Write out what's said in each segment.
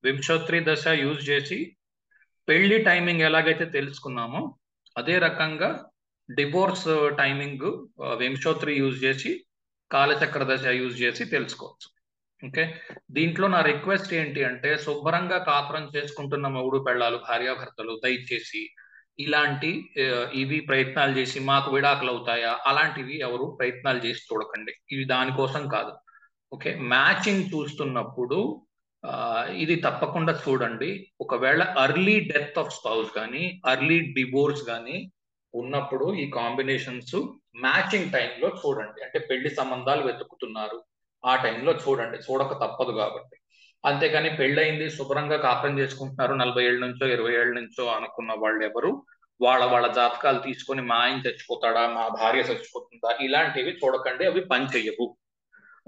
వింశోత్రి దశ యూజ్ చేసి పెళ్లి టైమింగ్ ఎలాగైతే తెలుసుకున్నామో అదే రకంగా డివోర్స్ టైమింగ్ వింశోత్రి యూజ్ చేసి కాలచక్ర దశ యూజ్ చేసి తెలుసుకోవచ్చు. ఓకే, దీంట్లో నా రిక్వెస్ట్ ఏంటి అంటే శుభ్రంగా కాపురం చేసుకుంటున్న మొగుడు పెళ్ళాలు భార్యాభర్తలు దయచేసి ఇలాంటి ఇవి ప్రయత్నాలు చేసి మాకు విడాకులు అవుతాయా అలాంటివి ఎవరు ప్రయత్నాలు చేసి చూడకండి. ఇవి దానికోసం కాదు. ఓకే, మ్యాచింగ్ చూస్తున్నప్పుడు ఇది తప్పకుండా చూడండి. ఒకవేళ అర్లీ డెత్ ఆఫ్ స్పౌస్ కానీ అర్లీ డివోర్స్ కానీ ఉన్నప్పుడు ఈ కాంబినేషన్స్ మ్యాచింగ్ టైంలో చూడండి. అంటే పెళ్లి సంబంధాలు వెతుకుతున్నారు ఆ టైంలో చూడండి, చూడక తప్పదు కాబట్టి. అంతేకాని పెళ్ళయింది శుభ్రంగా కాపురం చేసుకుంటున్నారు 40 ఏళ్ళ నుంచో 20 ఏళ్ళ నుంచో అనుకున్న వాళ్ళు ఎవరు వాళ్ళ జాతకాలు తీసుకొని మా ఆయన చచ్చిపోతాడా మా భార్య చచ్చిపోతుందా ఇలాంటివి చూడకండి, అవి పని చెయ్యవు.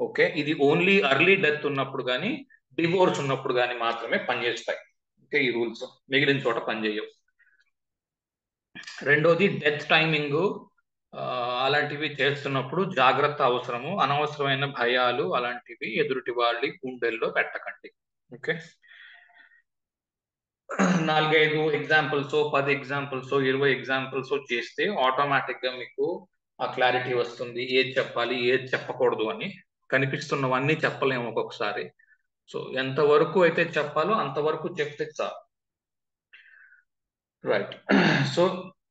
ఓకే, ఇది ఓన్లీ అర్లీ డెత్ ఉన్నప్పుడు కానీ డివోర్స్ ఉన్నప్పుడు కానీ మాత్రమే పనిచేస్తాయి. ఓకే, ఈ రూల్స్ మిగిలిన చోట పనిచేయవు. రెండోది డెత్ టైమింగ్ అలాంటివి చేస్తున్నప్పుడు జాగ్రత్త అవసరము. అనవసరమైన భయాలు అలాంటివి ఎదుటి వాళ్ళ గుండెల్లో పెట్టకండి. ఓకే, 4-5 ఎగ్జాంపుల్స్ 10 ఎగ్జాంపుల్స్ 20 ఎగ్జాంపుల్స్ చేస్తే ఆటోమేటిక్ గా మీకు ఆ క్లారిటీ వస్తుంది, ఏది చెప్పాలి ఏది చెప్పకూడదు అని. కనిపిస్తున్నవన్నీ చెప్పలేము ఒక్కొక్కసారి. సో ఎంతవరకు అయితే చెప్పాలో అంతవరకు చెప్తే చాలు. రైట్. సో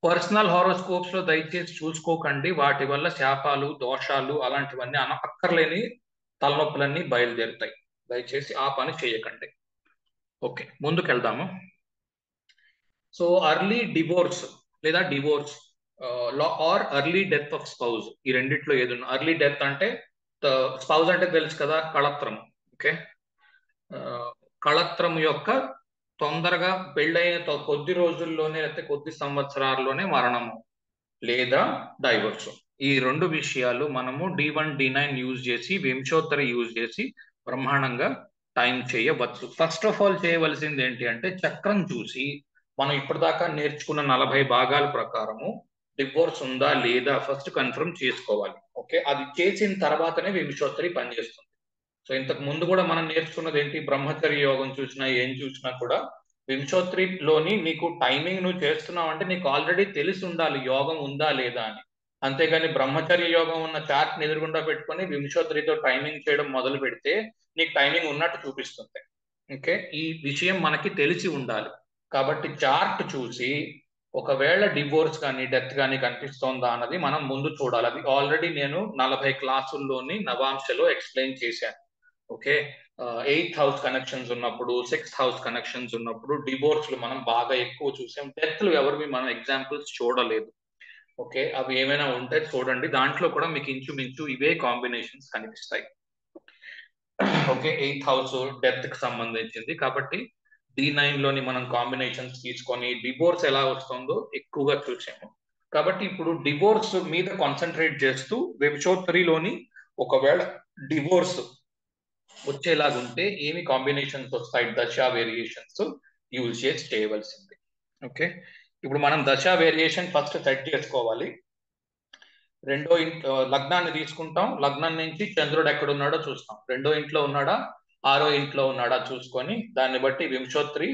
పర్సనల్ హారోస్కోప్స్ లో దయచేసి చూసుకోకండి, వాటి వల్ల శాపాలు దోషాలు అలాంటివన్నీ అక్కర్లేని తలనొప్పులన్నీ బయలుదేరుతాయి. దయచేసి ఆ పని చేయకండి. ఓకే, ముందుకెళ్దాము. సో అర్లీ డివోర్స్ లేదా divorce or early death of spouse, ఈ రెండిట్లో ఏదన్నా. అర్లీ డెత్ అంటే స్పౌజ్ అంటే తెలుసు కదా, కళత్రం. ఓకే, కళత్రం యొక్క తొందరగా పెళ్ళైన కొద్ది రోజుల్లోనే లేకపోతే కొద్ది సంవత్సరాల్లోనే మరణము లేదా డైవర్స్. ఈ రెండు విషయాలు మనము D1 D9 యూజ్ చేసి వింశోత్తరి యూజ్ చేసి బ్రహ్మాండంగా టైం చేయవచ్చు. ఫస్ట్ ఆఫ్ ఆల్ చేయవలసింది ఏంటి అంటే చక్రం చూసి మనం ఇప్పటిదాకా నేర్చుకున్న 40 భాగాల ప్రకారము డివోర్స్ ఉందా లేదా ఫస్ట్ కన్ఫర్మ్ చేసుకోవాలి. ఓకే, అది చేసిన తర్వాతనే వింశోత్తరి పనిచేస్తుంది. సో ఇంతకు ముందు కూడా మనం నేర్చుకున్నది ఏంటి, బ్రహ్మచర్య యోగం చూసినా ఏం చూసినా కూడా వింశోత్రిలోని నీకు టైమింగ్ నువ్వు చేస్తున్నావు అంటే నీకు ఆల్రెడీ తెలిసి ఉండాలి యోగం ఉందా లేదా అని. అంతేగాని బ్రహ్మచర్య యోగం ఉన్న చార్ట్ ఎదురుగుండా పెట్టుకొని వింశోత్రితో టైమింగ్ చేయడం మొదలు పెడితే నీకు టైమింగ్ ఉన్నట్టు చూపిస్తుంది. ఓకే, ఈ విషయం మనకి తెలిసి ఉండాలి. కాబట్టి చార్ట్ చూసి ఒకవేళ డివోర్స్ కానీ డెత్ కానీ కనిపిస్తోందా అన్నది మనం ముందు చూడాలి. అది ఆల్రెడీ నేను 40 క్లాసుల్లోని నవాంశలో ఎక్స్ప్లెయిన్ చేశాను. ఓకే, 8th హౌస్ కనెక్షన్స్ ఉన్నప్పుడు 6th హౌస్ కనెక్షన్స్ ఉన్నప్పుడు డివోర్స్లు మనం బాగా ఎక్కువ చూసాం. డెత్లు ఎవరివి మనం ఎగ్జాంపుల్స్ చూడలేదు. ఓకే, అవి ఏమైనా ఉంటే చూడండి, దాంట్లో కూడా మీకు ఇంచుమించు ఇవే కాంబినేషన్స్ కనిపిస్తాయి. ఓకే, 8th హౌస్ డెత్ కి సంబంధించింది కాబట్టి D9 లోని మనం కాంబినేషన్స్ తీసుకొని డివోర్స్ ఎలా వస్తుందో ఎక్కువగా చూసాము. కాబట్టి ఇప్పుడు డివోర్స్ మీద కాన్సన్ట్రేట్ చేస్తూ వింశోత్తరిలోని ఒకవేళ డివోర్స్ వచ్చేలాగుంటే ఏమి కాంబినేషన్స్ వస్తాయి, దశ వేరియేషన్స్ యూజ్ చేసి చేయవలసింది. ఓకే, ఇప్పుడు మనం దశ వేరియేషన్ ఫస్ట్ సెట్ చేసుకోవాలి. రెండో లగ్నాన్ని తీసుకుంటాం, లగ్నం నుంచి చంద్రుడు ఎక్కడున్నాడో చూస్తాం. రెండో ఇంట్లో ఉన్నాడా 6వ ఇంట్లో ఉన్నాడా చూసుకొని దాన్ని బట్టి వింశోత్తరి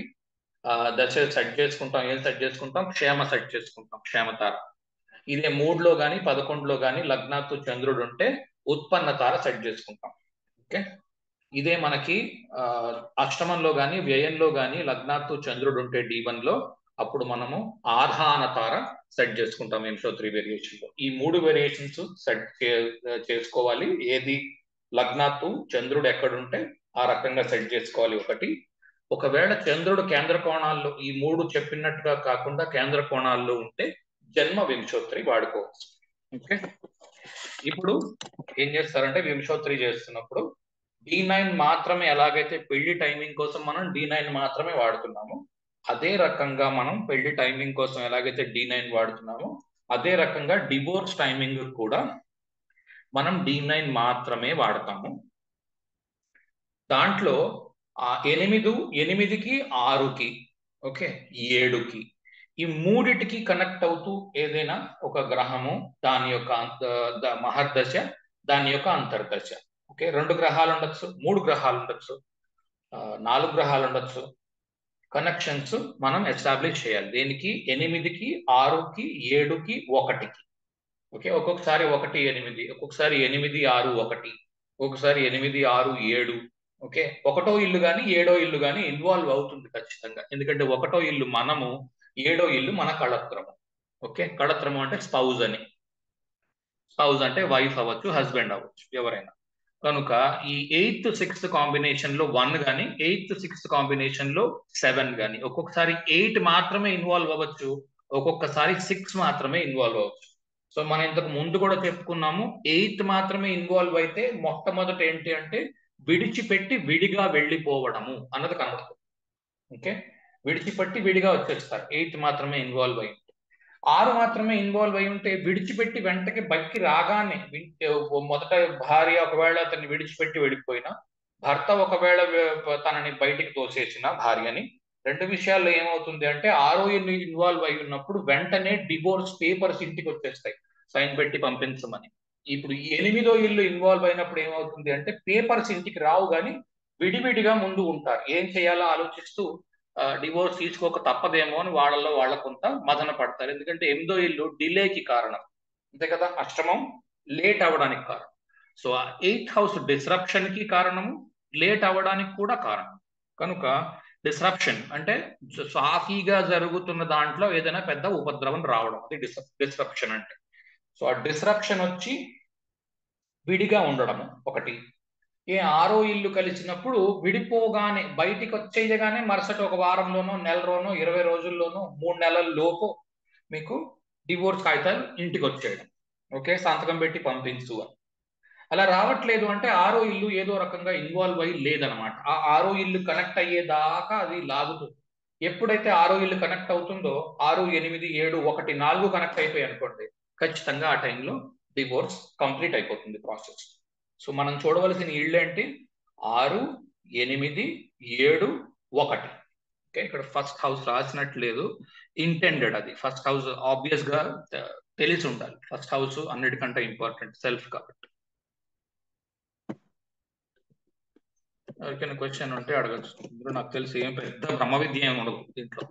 దశ సెట్ చేసుకుంటాం. ఏం సెట్ చేసుకుంటాం, క్షేమ సెట్ చేసుకుంటాం, క్షేమతార. ఇదే 3లో కానీ 11లో కానీ లగ్నాత్తు చంద్రుడు ఉంటే ఉత్పన్న తార సెట్ చేసుకుంటాం. ఓకే, ఇదే మనకి అష్టమంలో కానీ వ్యయంలో కానీ లగ్నాత్తు చంద్రుడు ఉంటే D1లో అప్పుడు మనము ఆధాన తార సెట్ చేసుకుంటాం వింశోత్తరి వేరియేషన్ లో. ఈ 3 వేరియేషన్స్ సెట్ చేసుకోవాలి. ఏది లగ్నాత్తు చంద్రుడు ఎక్కడుంటే ఆ రకంగా సెట్ చేసుకోవాలి. ఒకవేళ చంద్రుడు కేంద్ర కోణాల్లో ఈ 3 చెప్పినట్టుగా కాకుండా కేంద్ర కోణాల్లో ఉంటే జన్మ వింశోత్తరి వాడుకోవచ్చు. ఓకే, ఇప్పుడు ఏం చేస్తారంటే వింశోత్తరి చేస్తున్నప్పుడు D9 మాత్రమే, ఎలాగైతే పెళ్లి టైమింగ్ కోసం మనం D9 మాత్రమే వాడుతున్నాము అదే రకంగా మనం పెళ్లి టైమింగ్ కోసం ఎలాగైతే D9 వాడుతున్నామో అదే రకంగా డివోర్స్ టైమింగ్ కూడా మనం D9 మాత్రమే వాడతాము. దాంట్లో 8కి 6కి ఓకే 7కి ఈ మూడిటికి కనెక్ట్ అవుతూ ఏదైనా ఒక గ్రహము దాని యొక్క మహర్దశ దాని యొక్క అంతర్దశ. ఓకే, 2 గ్రహాలు ఉండొచ్చు, 3 గ్రహాలు ఉండొచ్చు. 4 గ్రహాలు ఉండొచ్చు. కనెక్షన్స్ మనం ఎస్టాబ్లిష్ చేయాలి. దేనికి? 8కి, 6కి, 7కి, 1కి. ఓకే, ఒక్కొక్కసారి 1, 8, ఒక్కొక్కసారి 8, 6, 1, ఒక్కొక్కసారి 8, 6, 7. ఓకే, ఒకటో ఇల్లు కానీ 7ో ఇల్లు కానీ ఇన్వాల్వ్ అవుతుంది ఖచ్చితంగా. ఎందుకంటే 1ో ఇల్లు మనము, 7ో ఇల్లు మన కళత్రము. ఓకే, కళత్రము అంటే స్పౌజ్ అని. స్పౌజ్ అంటే వైఫ్ అవ్వచ్చు, హస్బెండ్ అవ్వచ్చు, ఎవరైనా. కనుక ఈ 8th 6th కాంబినేషన్ లో 1 కానీ, 8th 6th కాంబినేషన్ లో 7 కానీ, ఒక్కొక్కసారి 8 మాత్రమే ఇన్వాల్వ్ అవ్వచ్చు, ఒక్కొక్కసారి 6 మాత్రమే ఇన్వాల్వ్ అవ్వచ్చు. సో మనం ఇంతకు ముందు కూడా చెప్పుకున్నాము, 8 మాత్రమే ఇన్వాల్వ్ అయితే మొట్టమొదట ఏంటి అంటే విడిచిపెట్టి విడిగా వెళ్ళిపోవడము అన్నది కనబడుతుంది. ఓకే, విడిచిపెట్టి విడిగా వచ్చేస్తారు 8 మాత్రమే ఇన్వాల్వ్ అయ్యి. 6 మాత్రమే ఇన్వాల్వ్ అయి ఉంటే విడిచిపెట్టి వెంటకి బయటికి రాగానే, మొదట భార్య ఒకవేళ అతన్ని విడిచిపెట్టి వెళ్ళిపోయినా, భర్త ఒకవేళ తనని బయటికి తోసేసిన భార్యని, 2 విషయాల్లో ఏమవుతుంది అంటే 6ో ఇల్లు ఇన్వాల్వ్ అయి ఉన్నప్పుడు వెంటనే డివోర్స్ పేపర్స్ ఇంటికి వచ్చేస్తాయి, సైన్ పెట్టి పంపించమని. ఇప్పుడు 8ో ఇల్లు ఇన్వాల్వ్ అయినప్పుడు ఏమవుతుంది అంటే పేపర్స్ ఇంటికి రావు కానీ విడివిడిగా ముందు ఉంటారు. ఏం చేయాలో ఆలోచిస్తూ డివోర్స్ తీసుకోక తప్పదేమో అని వాళ్ళ కొంత మదన పడతారు. ఎందుకంటే 8ో ఇల్లు డిలేకి కారణం, అంతే కదా, అష్టమం లేట్ అవ్వడానికి కారణం. సో 8th హౌస్ డిస్రప్షన్ కి కారణము, లేట్ అవ్వడానికి కూడా కారణం. కనుక డిస్రప్షన్ అంటే సాఫీగా జరుగుతున్న దాంట్లో ఏదైనా పెద్ద ఉపద్రవం రావడం, అది డిస్రప్షన్ అంటే. సో ఆ డిస్రప్షన్ వచ్చి విడిగా ఉండడము ఒకటి. 6ో ఇల్లు కలిసినప్పుడు విడిపోగానే బయటికి వచ్చేయగానే మరుసటి ఒక వారంలోనో, నెలలోనో, 20 రోజుల్లోనో, 3 నెలల లోపు మీకు డివోర్స్ కాగితాలు ఇంటికి వచ్చేయడం. ఓకే, సంతకం పెట్టి పంపించు అని. అలా రావట్లేదు అంటే 6ో ఇల్లు ఏదో రకంగా ఇన్వాల్వ్ అయ్యి లేదనమాట. ఆ 6ో ఇల్లు కనెక్ట్ అయ్యేదాకా అది లాగుతుంది. ఎప్పుడైతే 6ో ఇల్లు కనెక్ట్ అవుతుందో, 6, 8, 7, 1, 4 కనెక్ట్ అయిపోయి అనుకోండి, ఖచ్చితంగా ఆ టైంలో డివోర్స్ కంప్లీట్ అయిపోతుంది ప్రాసెస్. సో మనం చూడవలసిన ఇళ్ళు ఏంటి? 6, 8, 7, 1. ఓకే, ఇక్కడ ఫస్ట్ హౌస్ రాసినట్లేదు, ఇంటెండెడ్ అది. ఫస్ట్ హౌస్ ఆబ్వియస్ గా తెలిసి ఉండాలి. ఫస్ట్ హౌస్ అన్నిటికంటే ఇంపార్టెంట్, సెల్ఫ్ కాబట్టి. ఎవరికైనా క్వశ్చన్ ఉంటే అడగచ్చు. ఇందులో నాకు తెలిసి ఏం పెద్ద బ్రహ్మ విద్య ఏమి ఉండదు దీంట్లో.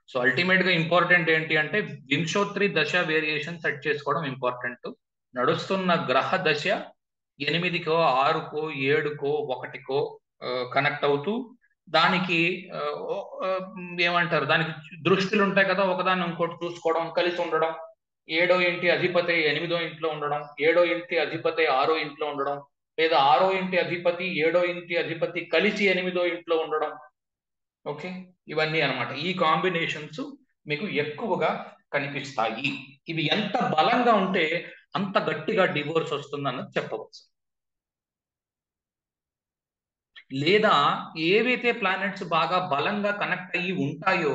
సో అల్టిమేట్ గా ఇంపార్టెంట్ ఏంటి అంటే వింశోత్రి దశ వేరియేషన్ సెట్ చేసుకోవడం ఇంపార్టెంట్. నడుస్తున్న గ్రహ దశ 8కో, 6కో, 7కో, 1కో కనెక్ట్ అవుతూ దానికి ఏమంటారు, దానికి దృష్టిలు ఉంటాయి కదా, ఒకదాన్ని ఇంకోటి చూసుకోవడం, కలిసి ఉండడం. 7ో ఇంటి అధిపతి 8ో ఇంట్లో ఉండడం, 7ో ఇంటి అధిపతి 6ో ఇంట్లో ఉండడం, లేదా 6ో ఇంటి అధిపతి 7ో ఇంటి అధిపతి కలిసి 8ో ఇంట్లో ఉండడం. ఓకే, ఇవన్నీ అన్నమాట. ఈ కాంబినేషన్స్ మీకు ఎక్కువగా కనిపిస్తాయి. ఇవి ఎంత బలంగా ఉంటే అంత గట్టిగా డివోర్స్ వస్తుందన్నది చెప్పవచ్చు. లేదా ఏవైతే ప్లానెట్స్ బాగా బలంగా కనెక్ట్ అయ్యి ఉంటాయో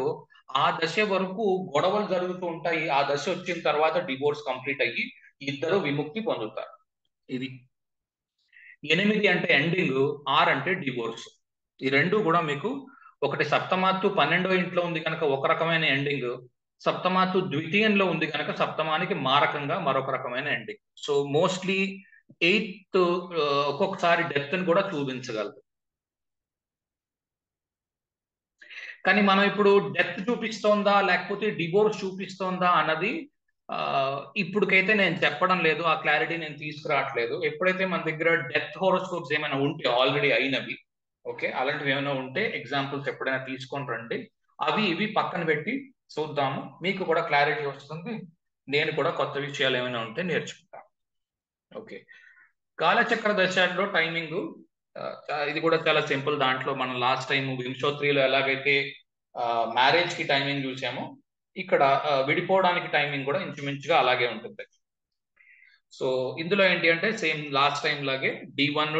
ఆ దశ వరకు గొడవలు జరుగుతూ ఉంటాయి. ఆ దశ వచ్చిన తర్వాత డివోర్స్ కంప్లీట్ అయ్యి ఇద్దరు విముక్తి పొందుతారు. ఇది 8 అంటే ఎండింగ్, 6 అంటే డివోర్స్. ఈ రెండు కూడా మీకు ఒకటి సప్తమాత్తు 12వ ఇంట్లో ఉంది కనుక ఒక రకమైన ఎండింగ్, సప్తమాత్తు ద్వితీయంలో ఉంది కనుక సప్తమానికి మారకంగా మరొక రకమైన ఎండింగ్. సో మోస్ట్లీ 8th ఒక్కొక్కసారి డెత్ ని కూడా చూపించగలదు. కానీ మనం ఇప్పుడు డెత్ చూపిస్తోందా లేకపోతే డివోర్స్ చూపిస్తోందా అన్నది ఇప్పటికైతే నేను చెప్పడం లేదు, ఆ క్లారిటీ నేను తీసుకురావట్లేదు. ఎప్పుడైతే మన దగ్గర డెత్ హోరోస్కోప్స్ ఏమైనా ఉంటే ఆల్రెడీ అయినవి, ఓకే, అలాంటివి ఏమైనా ఉంటే ఎగ్జాంపుల్స్ ఎప్పుడైనా తీసుకొని రండి, అవి ఇవి పక్కన పెట్టి చూద్దాము, మీకు కూడా క్లారిటీ వస్తుంది, నేను కూడా కొత్త విషయాలు ఏమైనా ఉంటే నేర్చుకుంటాను. ఓకే, కాలచక్ర దశలో టైమింగ్ ఇది కూడా చాలా సింపుల్. దాంట్లో మనం లాస్ట్ టైం వింశోత్రిలో ఎలాగైతే మ్యారేజ్ కి టైమింగ్ చూసామో, ఇక్కడ విడిపోవడానికి టైమింగ్ కూడా ఇంచుమించుగా అలాగే ఉంటుంది. సో ఇందులో ఏంటి అంటే సేమ్ లాస్ట్ టైం లాగే D1,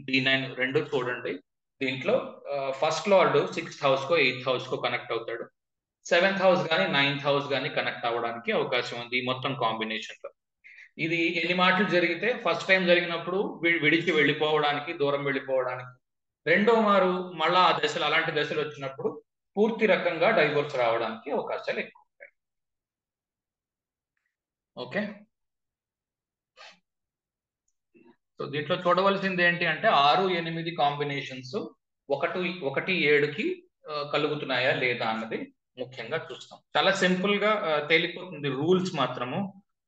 D9 రెండు చూడండి. దీంట్లో ఫస్ట్ లార్డ్ 6th హౌస్ కో 8th హౌస్ కో కనెక్ట్ అవుతాడు. 7th హౌస్ కానీ 9th హౌస్ కానీ కనెక్ట్ అవ్వడానికి అవకాశం ఉంది మొత్తం కాంబినేషన్ లో. ఇది ఎన్ని మాటలు జరిగితే ఫస్ట్ టైం జరిగినప్పుడు విడిచి వెళ్ళిపోవడానికి, దూరం వెళ్ళిపోవడానికి, రెండో మారు మళ్ళా ఆ దశలు, అలాంటి దశలు వచ్చినప్పుడు పూర్తి రకంగా డైవోర్స్ రావడానికి అవకాశాలు ఎక్కువ ఉంటాయి. ఓకే, సో దీంట్లో చూడవలసింది ఏంటి అంటే 6, 8 కాంబినేషన్స్ 1:7కి కలుగుతున్నాయా లేదా అన్నది ముఖ్యంగా చూస్తాం. చాలా సింపుల్ గా తేలిపోతుంది రూల్స్ మాత్రము.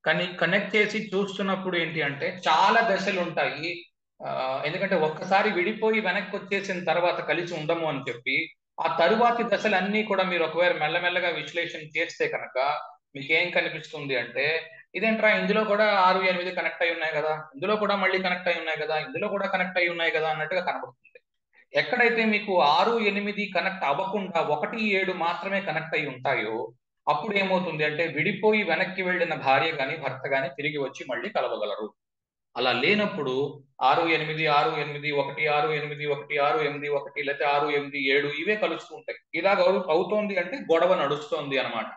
కానీ కనెక్ట్ చేసి చూస్తున్నప్పుడు ఏంటి అంటే చాలా దశలు ఉంటాయి. ఎందుకంటే ఒక్కసారి విడిపోయి వెనక్కి వచ్చేసిన తర్వాత కలిసి ఉండము అని చెప్పి ఆ తరువాతి దశలన్నీ కూడా మీరు ఒకవేళ మెల్లమెల్లగా విశ్లేషణ చేస్తే కనుక మీకేం కనిపిస్తుంది అంటే ఇదేంట్రా ఇందులో కూడా 6, 8 కనెక్ట్ అయి ఉన్నాయి కదా, ఇందులో కూడా మళ్ళీ కనెక్ట్ అయి ఉన్నాయి కదా, ఇందులో కూడా కనెక్ట్ అయి ఉన్నాయి కదా అన్నట్టుగా కనబడుతుంది. ఎక్కడైతే మీకు 6, 8 కనెక్ట్ అవ్వకుండా 1, 7 మాత్రమే కనెక్ట్ అయి ఉంటాయో అప్పుడు ఏమవుతుంది అంటే విడిపోయి వెనక్కి వెళ్ళిన భార్య గాని భర్త గాని తిరిగి వచ్చి మళ్ళీ కలవగలరు. అలా లేనప్పుడు 6, 8, 6, 8, 1, 6, 8, 1, 6, 8, 1 లేకపోతే 6, 8, 7 ఇవే కలుస్తూ ఉంటాయి. ఇలాగ అవుతోంది అంటే గొడవ నడుస్తోంది అనమాట.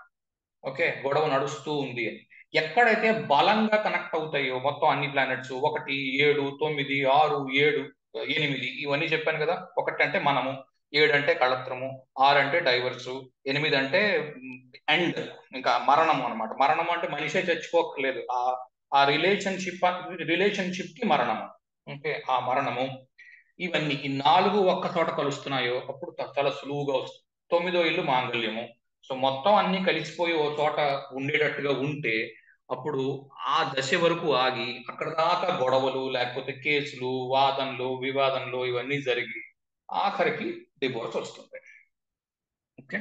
ఓకే, గొడవ నడుస్తూ ఉంది అని. ఎక్కడైతే బలంగా కనెక్ట్ అవుతాయో మొత్తం అన్ని ప్లానెట్స్ 1, 7, 9, 6, 7, 8 ఇవన్నీ చెప్పాను కదా. 1 అంటే మనము, 7 అంటే కళత్రము, 6 అంటే డైవర్సు, 8 అంటే ఎండ్, ఇంకా మరణము అనమాట. మరణము అంటే మనిషే చచ్చిపోకలేదు, ఆ రిలేషన్షిప్ కి మరణము. ఓకే, ఆ మరణము. ఇవన్నీ ఈ 4 ఒక్క చోట కలుస్తున్నాయో అప్పుడు చాలా సులువుగా వస్తుంది. 9వ ఇల్లు మాంగళ్యము. సో మొత్తం అన్ని కలిసిపోయి ఓ చోట ఉండేటట్టుగా ఉంటే అప్పుడు ఆ దశ వరకు ఆగి అక్కడ దాకా గొడవలు లేకపోతే కేసులు వాదనలు వివాదనలు ఇవన్నీ జరిగి ఆఖరికి డివోర్స్ వస్తుంది. ఓకే,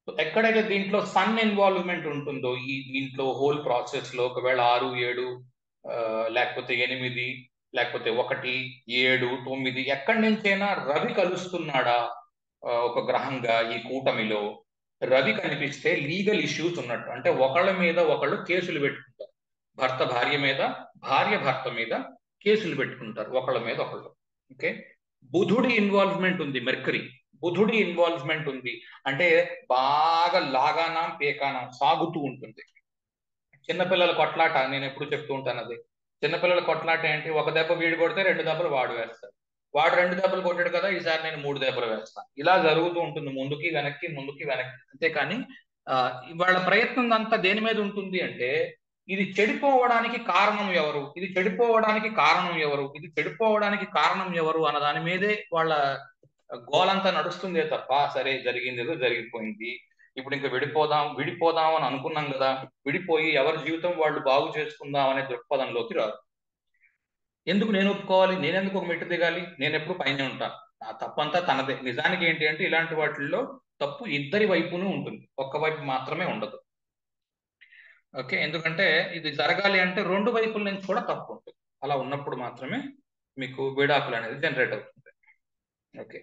ఎక్కడైతే దీంట్లో సన్ ఇన్వాల్వ్మెంట్ ఉంటుందో ఈ దీంట్లో హోల్ ప్రాసెస్ లో ఒకవేళ 6, 7 లేకపోతే 8 లేకపోతే 1, 7, 9 ఎక్కడి నుంచైనా రవి కలుస్తున్నాడా ఒక గ్రహంగా ఈ కూటమిలో రవి కనిపిస్తే లీగల్ ఇష్యూస్ ఉన్నట్టు. అంటే ఒకళ్ళ మీద ఒకళ్ళు కేసులు పెట్టుకుంటారు. భర్త భార్య మీద, భార్య భర్త మీద కేసులు పెట్టుకుంటారు ఒకళ్ళ మీద ఒకళ్ళు. ఓకే, బుధుడి ఇన్వాల్వ్మెంట్ ఉంది, మెర్కరీ బుధుడి ఇన్వాల్వ్మెంట్ ఉంది అంటే బాగా లాగానం పేకానం సాగుతూ ఉంటుంది. చిన్నపిల్లల కొట్లాట నేను ఎప్పుడు చెప్తూ ఉంటాను అది. చిన్నపిల్లల కొట్లాట ఏంటి, ఒక దెబ్బ వీడు కొడితే 2 దెబ్బలు వాడు వేస్తాడు, వాడు 2 దెబ్బలు కొట్టాడు కదా ఈసారి నేను 3 దెబ్బలు వేస్తాను. ఇలా జరుగుతూ ఉంటుంది ముందుకి వెనక్కి ముందుకి వెనక్కి. అంతేకాని వాళ్ళ ప్రయత్నం అంతా దేని మీద ఉంటుంది అంటే ఇది చెడిపోవడానికి కారణం ఎవరు, ఇది చెడిపోవడానికి కారణం ఎవరు, ఇది చెడిపోవడానికి కారణం ఎవరు అన్న దాని మీదే వాళ్ళ గోలంతా నడుస్తుందే తప్ప సరే జరిగింది ఏదో జరిగిపోయింది, ఇప్పుడు ఇంకా విడిపోదాం అని అనుకున్నాం కదా, విడిపోయి ఎవరి జీవితం వాళ్ళు బాగు చేసుకుందాం అనే దృక్పథంలోకి రాదు. ఎందుకు నేను ఒప్పుకోవాలి, నేనెందుకు ఒక మెట్టు దిగాలి, నేను ఎప్పుడు పైనే ఉంటాను, ఆ తప్పంతా తనదే. నిజానికి ఏంటి అంటే ఇలాంటి వాటిల్లో తప్పు ఇద్దరి వైపునూ ఉంటుంది, ఒక్క వైపు మాత్రమే ఉండదు. ఓకే, ఎందుకంటే ఇది జరగాలి అంటే 2 వైపుల నుంచి కూడా తప్పు ఉంటుంది. అలా ఉన్నప్పుడు మాత్రమే మీకు విడాకులు అనేది జనరేట్ అవుతుంది. ఓకే,